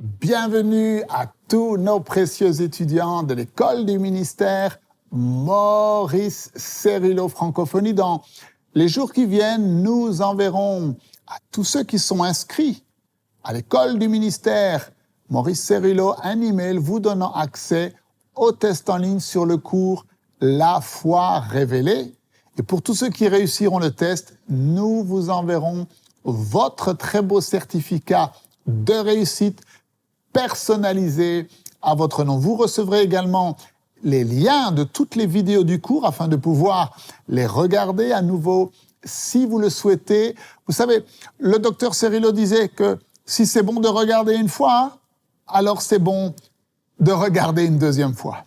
Bienvenue à tous nos précieux étudiants de l'école du ministère Maurice Cerullo Francophonie. Dans les jours qui viennent, nous enverrons à tous ceux qui sont inscrits à l'école du ministère Maurice Cerullo un email vous donnant accès au test en ligne sur le cours La foi révélée. Et pour tous ceux qui réussiront le test, nous vous enverrons votre très beau certificat de réussite personnalisé à votre nom. Vous recevrez également les liens de toutes les vidéos du cours afin de pouvoir les regarder à nouveau si vous le souhaitez. Vous savez, le docteur Cerullo disait que si c'est bon de regarder une fois, alors c'est bon de regarder une deuxième fois.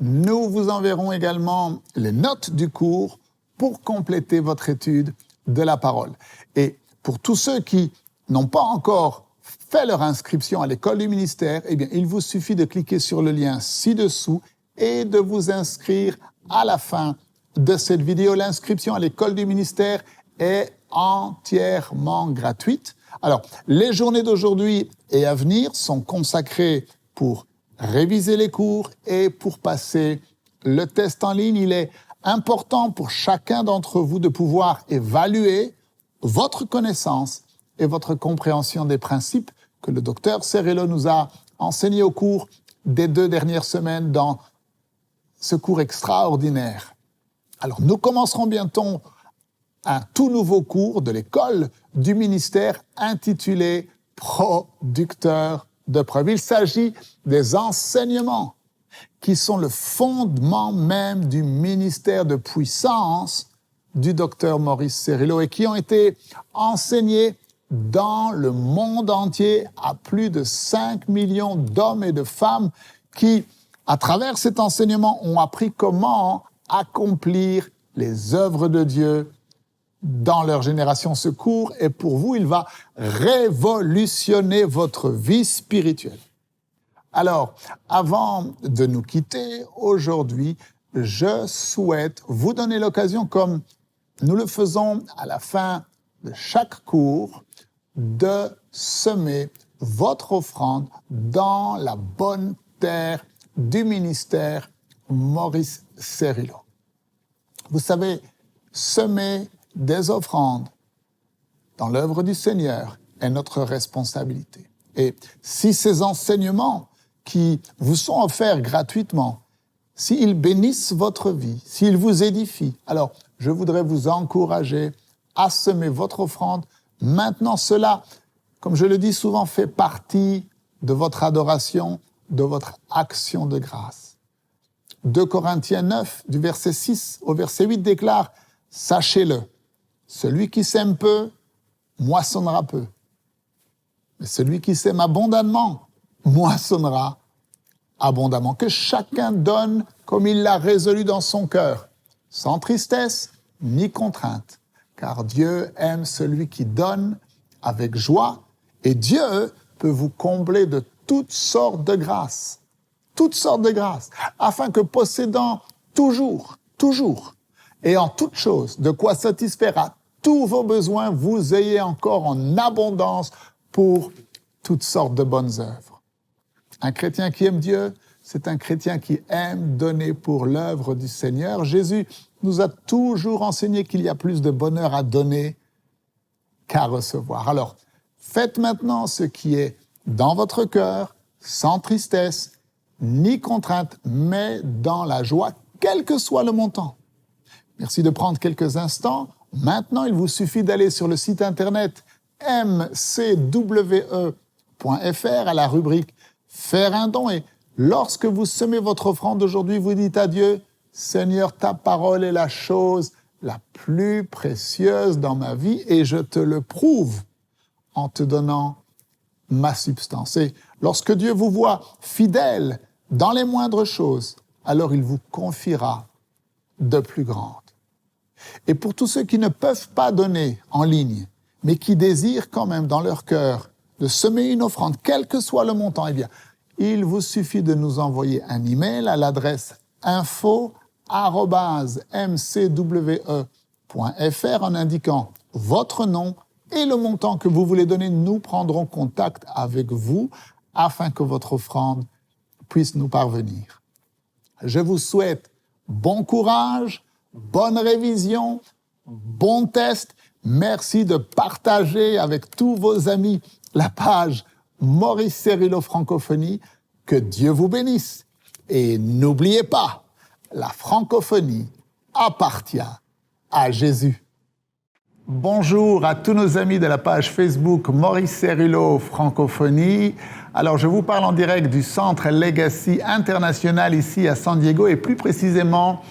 Nous vous enverrons également les notes du cours pour compléter votre étude de la parole. Et pour tous ceux qui n'ont pas encore fait leur inscription à l'école du ministère, eh bien, il vous suffit de cliquer sur le lien ci-dessous et de vous inscrire à la fin de cette vidéo. L'inscription à l'école du ministère est entièrement gratuite. Alors, les journées d'aujourd'hui et à venir sont consacrées pour réviser les cours et pour passer le test en ligne. Il est important pour chacun d'entre vous de pouvoir évaluer votre connaissance et votre compréhension des principes que le docteur Cerullo nous a enseignés au cours des 2 dernières semaines dans ce cours extraordinaire. Alors, nous commencerons bientôt un tout nouveau cours de l'école du ministère intitulé « Producteur de preuves ». Il s'agit des enseignements qui sont le fondement même du ministère de puissance du docteur Maurice Cerullo et qui ont été enseignés dans le monde entier à plus de 5 millions d'hommes et de femmes qui, à travers cet enseignement, ont appris comment accomplir les œuvres de Dieu dans leur génération. Ce cours est pour vous, il va révolutionner votre vie spirituelle. Alors, avant de nous quitter aujourd'hui, je souhaite vous donner l'occasion, comme nous le faisons à la fin de chaque cours, de semer votre offrande dans la bonne terre du ministère Maurice Cerullo. Vous savez, semer des offrandes dans l'œuvre du Seigneur est notre responsabilité. Et si ces enseignements qui vous sont offerts gratuitement, s'ils bénissent votre vie, s'ils vous édifient, alors je voudrais vous encourager à semer votre offrande. Maintenant, cela, comme je le dis souvent, fait partie de votre adoration, de votre action de grâce. 2 Corinthiens 9, du verset 6 au verset 8 déclare « Sachez-le, celui qui sème peu, moissonnera peu. Mais celui qui sème abondamment, moissonnera abondamment. Que chacun donne comme il l'a résolu dans son cœur, sans tristesse ni contrainte. Car Dieu aime celui qui donne avec joie, et Dieu peut vous combler de toutes sortes de grâces, afin que possédant toujours, et en toutes choses, de quoi satisfaire à tous vos besoins, vous ayez encore en abondance pour toutes sortes de bonnes œuvres. Un chrétien qui aime Dieu, c'est un chrétien qui aime donner pour l'œuvre du Seigneur. Jésus nous a toujours enseigné qu'il y a plus de bonheur à donner qu'à recevoir. Alors, faites maintenant ce qui est dans votre cœur, sans tristesse, ni contrainte, mais dans la joie, quel que soit le montant. Merci de prendre quelques instants. Maintenant, il vous suffit d'aller sur le site internet mcwe.fr à la rubrique « Faire un don » et lorsque vous semez votre offrande aujourd'hui, vous dites à Dieu « Seigneur, ta parole est la chose la plus précieuse dans ma vie et je te le prouve en te donnant ma substance. » Et lorsque Dieu vous voit fidèle dans les moindres choses, alors il vous confiera de plus grandes. Et pour tous ceux qui ne peuvent pas donner en ligne, mais qui désirent quand même dans leur cœur de semer une offrande, quel que soit le montant, eh bien, il vous suffit de nous envoyer un email à l'adresse info@mcwe.fr en indiquant votre nom et le montant que vous voulez donner. Nous prendrons contact avec vous afin que votre offrande puisse nous parvenir. Je vous souhaite bon courage, bonne révision, bon test. Merci de partager avec tous vos amis la page Maurice Cerullo Francophonie. Que Dieu vous bénisse. Et n'oubliez pas, la francophonie appartient à Jésus. Bonjour à tous nos amis de la page Facebook Maurice Cerullo Francophonie. Alors, je vous parle en direct du Centre Legacy International ici à San Diego et plus précisément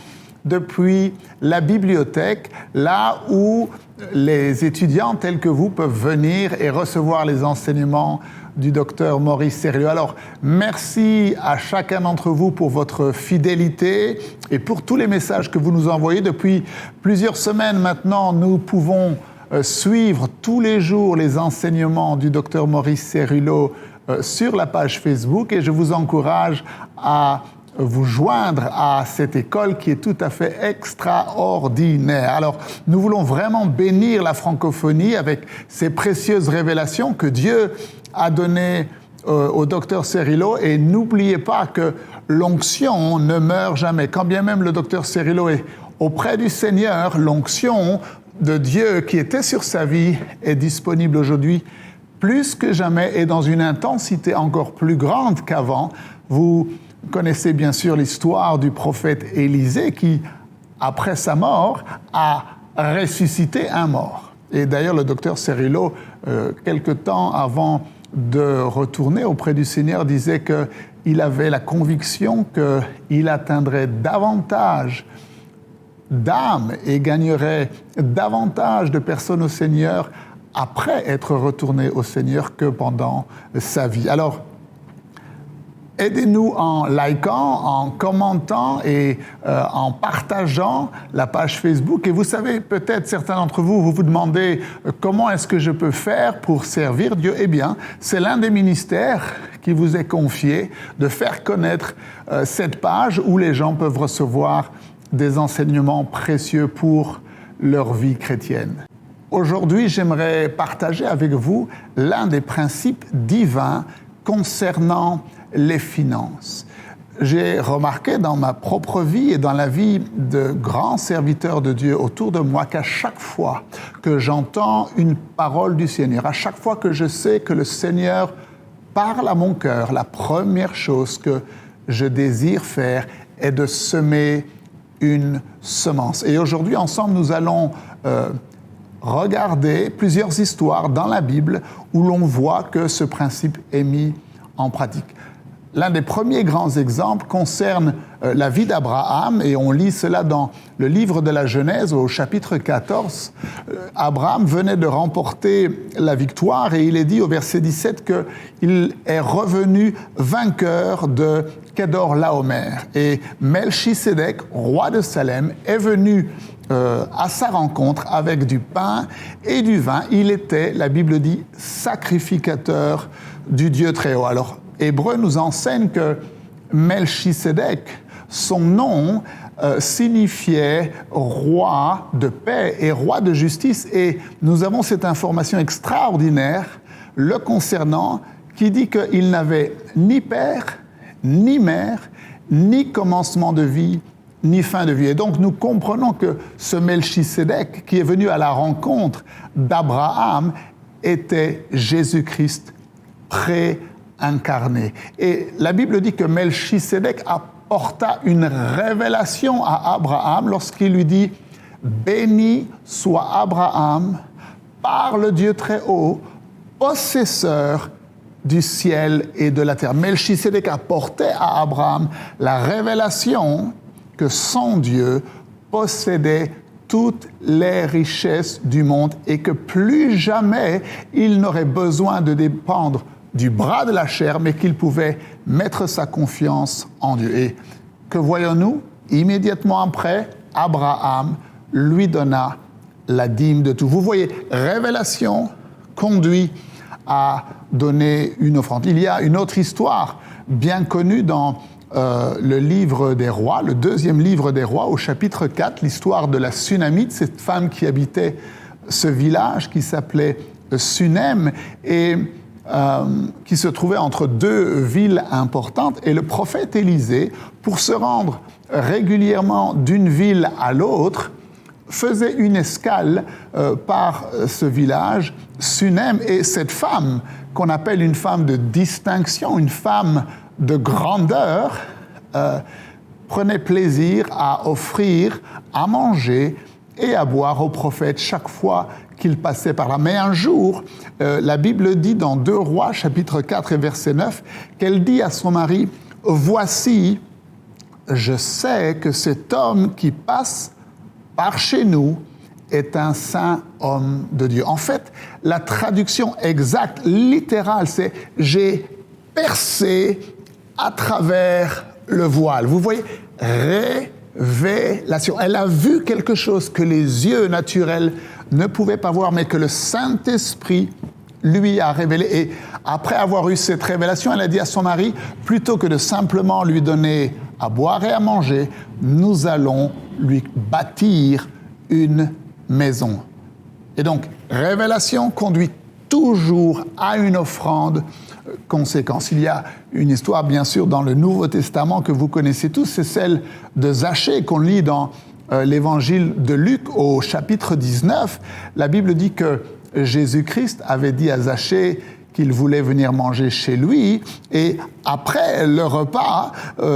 depuis la bibliothèque, là où les étudiants tels que vous peuvent venir et recevoir les enseignements du docteur Maurice Cerullo. Alors, merci à chacun d'entre vous pour votre fidélité et pour tous les messages que vous nous envoyez. Depuis plusieurs semaines maintenant, nous pouvons suivre tous les jours les enseignements du docteur Maurice Cerullo sur la page Facebook et je vous encourage à vous joindre à cette école qui est tout à fait extraordinaire. Alors, nous voulons vraiment bénir la francophonie avec ces précieuses révélations que Dieu a données au docteur Cerullo. Et n'oubliez pas que l'onction ne meurt jamais. Quand bien même le docteur Cerullo est auprès du Seigneur, l'onction de Dieu qui était sur sa vie est disponible aujourd'hui plus que jamais et dans une intensité encore plus grande qu'avant. Vous connaissez bien sûr l'histoire du prophète Élisée qui, après sa mort, a ressuscité un mort. Et d'ailleurs, le docteur Cerullo, quelque temps avant de retourner auprès du Seigneur, disait qu'il avait la conviction qu'il atteindrait davantage d'âmes et gagnerait davantage de personnes au Seigneur après être retourné au Seigneur que pendant sa vie. Alors, aidez-nous en likant, en commentant et en partageant la page Facebook. Et vous savez, peut-être certains d'entre vous, vous vous demandez comment est-ce que je peux faire pour servir Dieu. Eh bien, c'est l'un des ministères qui vous est confié de faire connaître cette page où les gens peuvent recevoir des enseignements précieux pour leur vie chrétienne. Aujourd'hui, j'aimerais partager avec vous l'un des principes divins concernant les finances. J'ai remarqué dans ma propre vie et dans la vie de grands serviteurs de Dieu autour de moi qu'à chaque fois que j'entends une parole du Seigneur, à chaque fois que je sais que le Seigneur parle à mon cœur, la première chose que je désire faire est de semer une semence. Et aujourd'hui, ensemble, nous allons regarder plusieurs histoires dans la Bible où l'on voit que ce principe est mis en pratique. L'un des premiers grands exemples concerne la vie d'Abraham et on lit cela dans le livre de la Genèse au chapitre 14. Abraham venait de remporter la victoire et il est dit au verset 17 qu'il est revenu vainqueur de Kedor-Laomer. Et Melchisédek, roi de Salem, est venu à sa rencontre avec du pain et du vin. Il était, la Bible dit, sacrificateur du Dieu très haut. Alors, Hébreu nous enseigne que Melchisédek, son nom signifiait roi de paix et roi de justice. Et nous avons cette information extraordinaire le concernant qui dit qu'il n'avait ni père, ni mère, ni commencement de vie, ni fin de vie. Et donc nous comprenons que ce Melchisédek qui est venu à la rencontre d'Abraham était Jésus-Christ préincarné. Et la Bible dit que Melchisédek apporta une révélation à Abraham lorsqu'il lui dit « Béni soit Abraham par le Dieu très haut, possesseur du ciel et de la terre ». Melchisédek apportait à Abraham la révélation que son Dieu possédait toutes les richesses du monde et que plus jamais il n'aurait besoin de dépendre du bras de la chair, mais qu'il pouvait mettre sa confiance en Dieu. Et que voyons-nous? Immédiatement après, Abraham lui donna la dîme de tout. Vous voyez, révélation conduit à donner une offrande. Il y a une autre histoire bien connue dans le livre des rois, le deuxième livre des rois, au chapitre 4, l'histoire de la Sunamite, cette femme qui habitait ce village qui s'appelait Sunem. Et qui se trouvait entre deux villes importantes. Et le prophète Élisée, pour se rendre régulièrement d'une ville à l'autre, faisait une escale par ce village, Sunem, et cette femme, qu'on appelle une femme de distinction, une femme de grandeur, prenait plaisir à offrir à manger et à boire au prophète chaque fois qu'il passait par là. Mais un jour, la Bible dit dans 2 Rois, chapitre 4 et verset 9, qu'elle dit à son mari, « Voici, je sais que cet homme qui passe par chez nous est un saint homme de Dieu. » En fait, la traduction exacte, littérale, c'est « j'ai percé à travers le voile ». Vous voyez, révélation. Elle a vu quelque chose que les yeux naturels ne pouvaient pas voir, mais que le Saint-Esprit lui a révélé. Et après avoir eu cette révélation, elle a dit à son mari, plutôt que de simplement lui donner à boire et à manger, nous allons lui bâtir une maison. Et donc, révélation conduit toujours à une offrande conséquence. Il y a une histoire, bien sûr, dans le Nouveau Testament que vous connaissez tous, c'est celle de Zachée qu'on lit dans l'évangile de Luc au chapitre 19. La Bible dit que Jésus-Christ avait dit à Zachée qu'il voulait venir manger chez lui, et après le repas,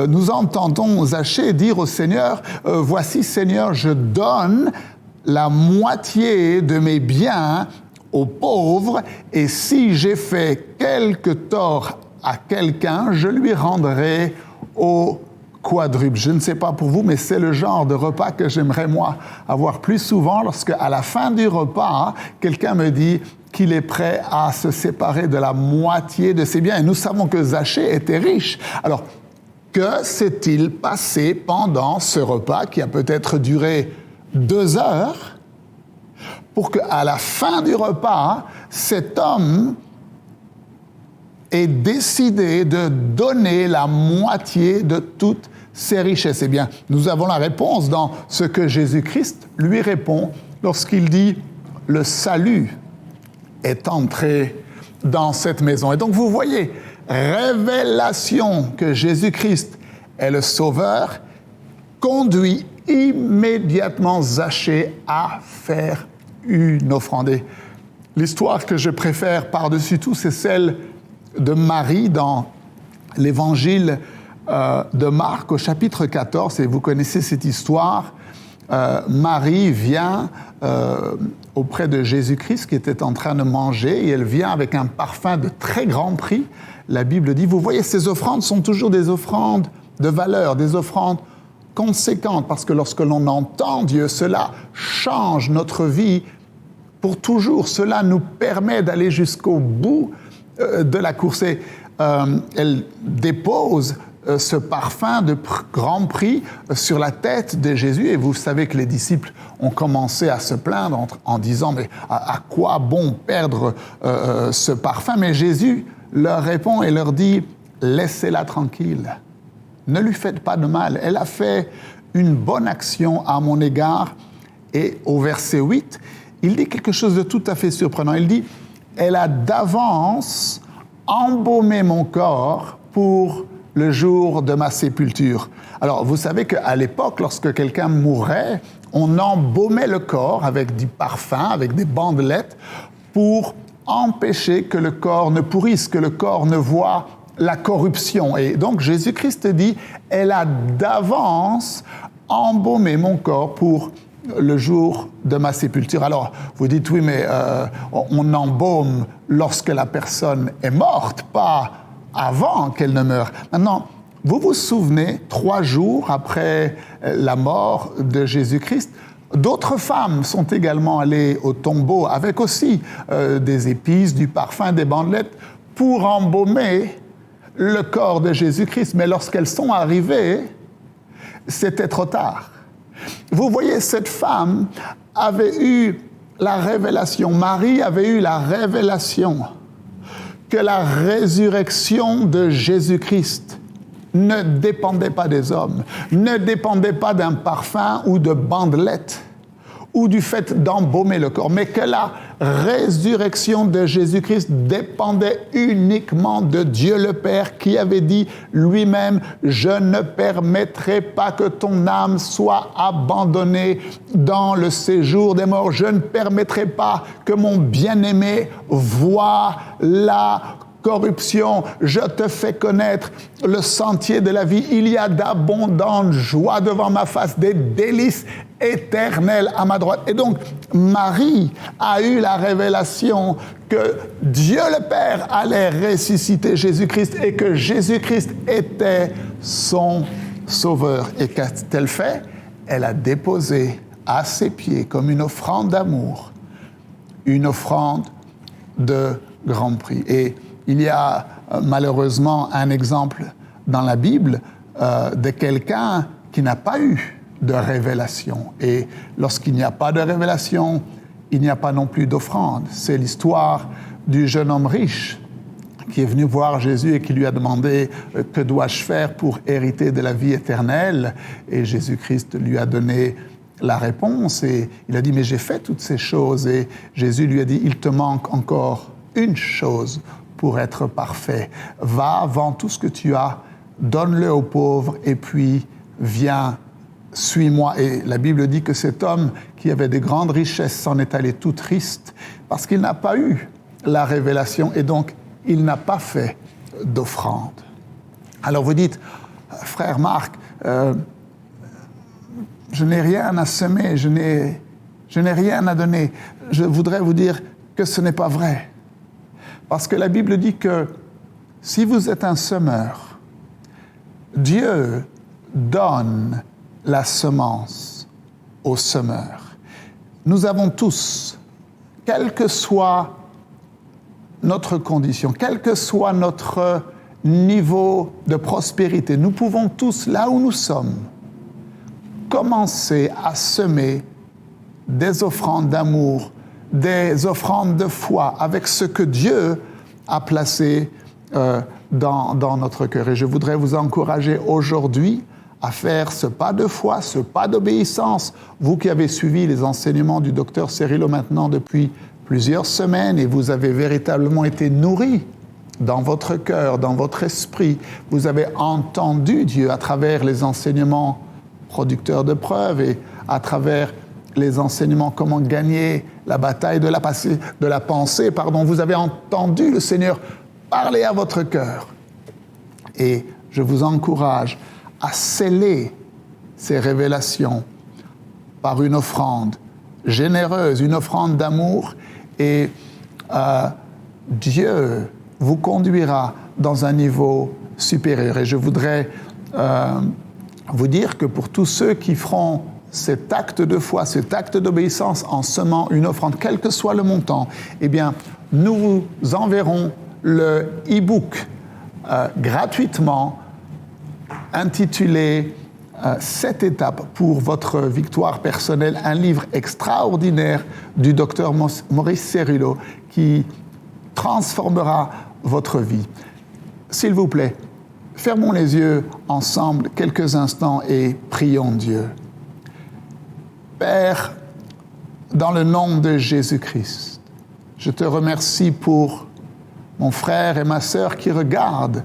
nous entendons Zachée dire au Seigneur, « Voici, Seigneur, je donne la moitié de mes biens aux pauvres, et si j'ai fait quelque tort à quelqu'un, je lui rendrai au quadruple. » Je ne sais pas pour vous, mais c'est le genre de repas que j'aimerais, moi, avoir plus souvent, lorsque, à la fin du repas, quelqu'un me dit qu'il est prêt à se séparer de la moitié de ses biens. Et nous savons que Zachée était riche. Alors, que s'est-il passé pendant ce repas qui a peut-être duré 2 heures pour qu'à la fin du repas, cet homme ait décidé de donner la moitié de toutes ses richesses? Eh bien, nous avons la réponse dans ce que Jésus-Christ lui répond lorsqu'il dit « Le salut est entré dans cette maison. » Et donc, vous voyez, révélation que Jésus-Christ est le Sauveur conduit immédiatement Zachée à faire une offrande. Et l'histoire que je préfère par-dessus tout, c'est celle de Marie dans l'évangile de Marc au chapitre 14. Et vous connaissez cette histoire. Marie vient auprès de Jésus-Christ qui était en train de manger, et elle vient avec un parfum de très grand prix. La Bible dit, vous voyez, ces offrandes sont toujours des offrandes de valeur, des offrandes conséquentes, parce que lorsque l'on entend Dieu, cela change notre vie pour toujours. Cela nous permet d'aller jusqu'au bout de la course. Et elle dépose ce parfum de grand prix sur la tête de Jésus. Et vous savez que les disciples ont commencé à se plaindre en disant « Mais à quoi bon perdre ce parfum ?» Mais Jésus leur répond et leur dit « Laissez-la tranquille, ne lui faites pas de mal. Elle a fait une bonne action à mon égard. » Et au verset 8, il dit quelque chose de tout à fait surprenant. Il dit « Elle a d'avance embaumé mon corps pour le jour de ma sépulture. » Alors, vous savez qu'à l'époque, lorsque quelqu'un mourait, on embaumait le corps avec du parfum, avec des bandelettes, pour empêcher que le corps ne pourrisse, que le corps ne voie la corruption. Et donc, Jésus-Christ dit, elle a d'avance embaumé mon corps pour le jour de ma sépulture. Alors, vous dites, oui, mais on embaume lorsque la personne est morte, pas avant qu'elle ne meure. Maintenant, vous vous souvenez, 3 jours après la mort de Jésus-Christ, d'autres femmes sont également allées au tombeau avec aussi des épices, du parfum, des bandelettes pour embaumer le corps de Jésus-Christ. Mais lorsqu'elles sont arrivées, c'était trop tard. Vous voyez, cette femme avait eu la révélation, Marie avait eu la révélation que la résurrection de Jésus-Christ ne dépendait pas des hommes, ne dépendait pas d'un parfum ou de bandelettes ou du fait d'embaumer le corps, mais que la résurrection de Jésus-Christ dépendait uniquement de Dieu le Père qui avait dit lui-même « Je ne permettrai pas que ton âme soit abandonnée dans le séjour des morts. Je ne permettrai pas que mon bien-aimé voie la corruption. Je te fais connaître le sentier de la vie. Il y a d'abondantes joies devant ma face, des délices éternelles à ma droite. » Et donc, Marie a eu la révélation que Dieu le Père allait ressusciter Jésus-Christ et que Jésus-Christ était son sauveur. Et qu'a-t-elle fait? Elle a déposé à ses pieds, comme une offrande d'amour, une offrande de grand prix. Et il y a malheureusement un exemple dans la Bible de quelqu'un qui n'a pas eu de révélation. Et lorsqu'il n'y a pas de révélation, il n'y a pas non plus d'offrande. C'est l'histoire du jeune homme riche qui est venu voir Jésus et qui lui a demandé « Que dois-je faire pour hériter de la vie éternelle ?» Et Jésus-Christ lui a donné la réponse et il a dit « Mais j'ai fait toutes ces choses. » Et Jésus lui a dit « Il te manque encore une chose pour être parfait. Va, vends tout ce que tu as, donne-le aux pauvres et puis viens, suis-moi. » Et la Bible dit que cet homme qui avait de grandes richesses s'en est allé tout triste parce qu'il n'a pas eu la révélation et donc il n'a pas fait d'offrande. Alors vous dites, frère Marc, je n'ai rien à semer, je n'ai rien à donner. Je voudrais vous dire que ce n'est pas vrai. Parce que la Bible dit que si vous êtes un semeur, Dieu donne la semence au semeur. Nous avons tous, quelle que soit notre condition, quel que soit notre niveau de prospérité, nous pouvons tous, là où nous sommes, commencer à semer des offrandes d'amour, des offrandes de foi avec ce que Dieu a placé dans notre cœur. Et je voudrais vous encourager aujourd'hui à faire ce pas de foi, ce pas d'obéissance. Vous qui avez suivi les enseignements du docteur Cerrillo maintenant depuis plusieurs semaines et vous avez véritablement été nourris dans votre cœur, dans votre esprit. Vous avez entendu Dieu à travers les enseignements producteurs de preuves et à travers les enseignements comment gagner la bataille de la pensée. Vous avez entendu le Seigneur parler à votre cœur. Et je vous encourage à sceller ces révélations par une offrande généreuse, une offrande d'amour, et Dieu vous conduira dans un niveau supérieur. Et je voudrais vous dire que pour tous ceux qui feront cet acte de foi, cet acte d'obéissance en semant une offrande, quel que soit le montant, eh bien, nous vous enverrons le e-book gratuitement intitulé « 7 étapes pour votre victoire personnelle », un livre extraordinaire du docteur Maurice Cerrillo qui transformera votre vie. S'il vous plaît, fermons les yeux ensemble quelques instants et prions Dieu. Père, dans le nom de Jésus-Christ, je te remercie pour mon frère et ma sœur qui regardent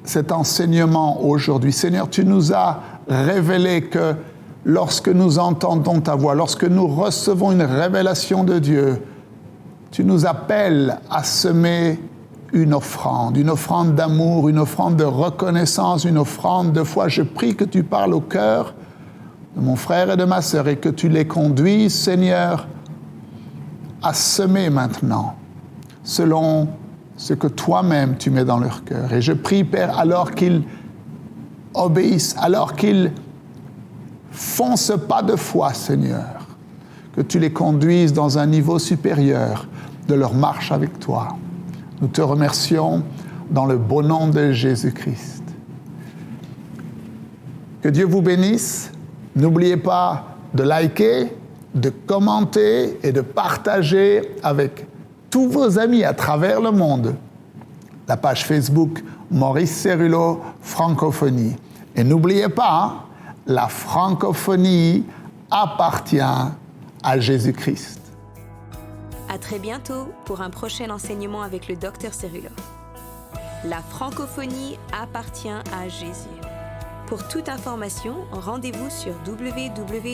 cet enseignement aujourd'hui. Seigneur, tu nous as révélé que lorsque nous entendons ta voix, lorsque nous recevons une révélation de Dieu, tu nous appelles à semer une offrande d'amour, une offrande de reconnaissance, une offrande de foi. Je prie que tu parles au cœur de mon frère et de ma sœur et que tu les conduises, Seigneur, à semer maintenant, selon ce que toi-même tu mets dans leur cœur. Et je prie, Père, alors qu'ils obéissent, alors qu'ils font ce pas de foi, Seigneur, que tu les conduises dans un niveau supérieur de leur marche avec toi. Nous te remercions dans le beau nom de Jésus-Christ. Que Dieu vous bénisse. N'oubliez pas de liker, de commenter et de partager avec tous vos amis à travers le monde la page Facebook Maurice Cerrillo Francophonie. Et n'oubliez pas, la francophonie appartient à Jésus-Christ. À très bientôt pour un prochain enseignement avec le Dr Cerullo. La francophonie appartient à Jésus. Pour toute information, rendez-vous sur www.mcwe.fr.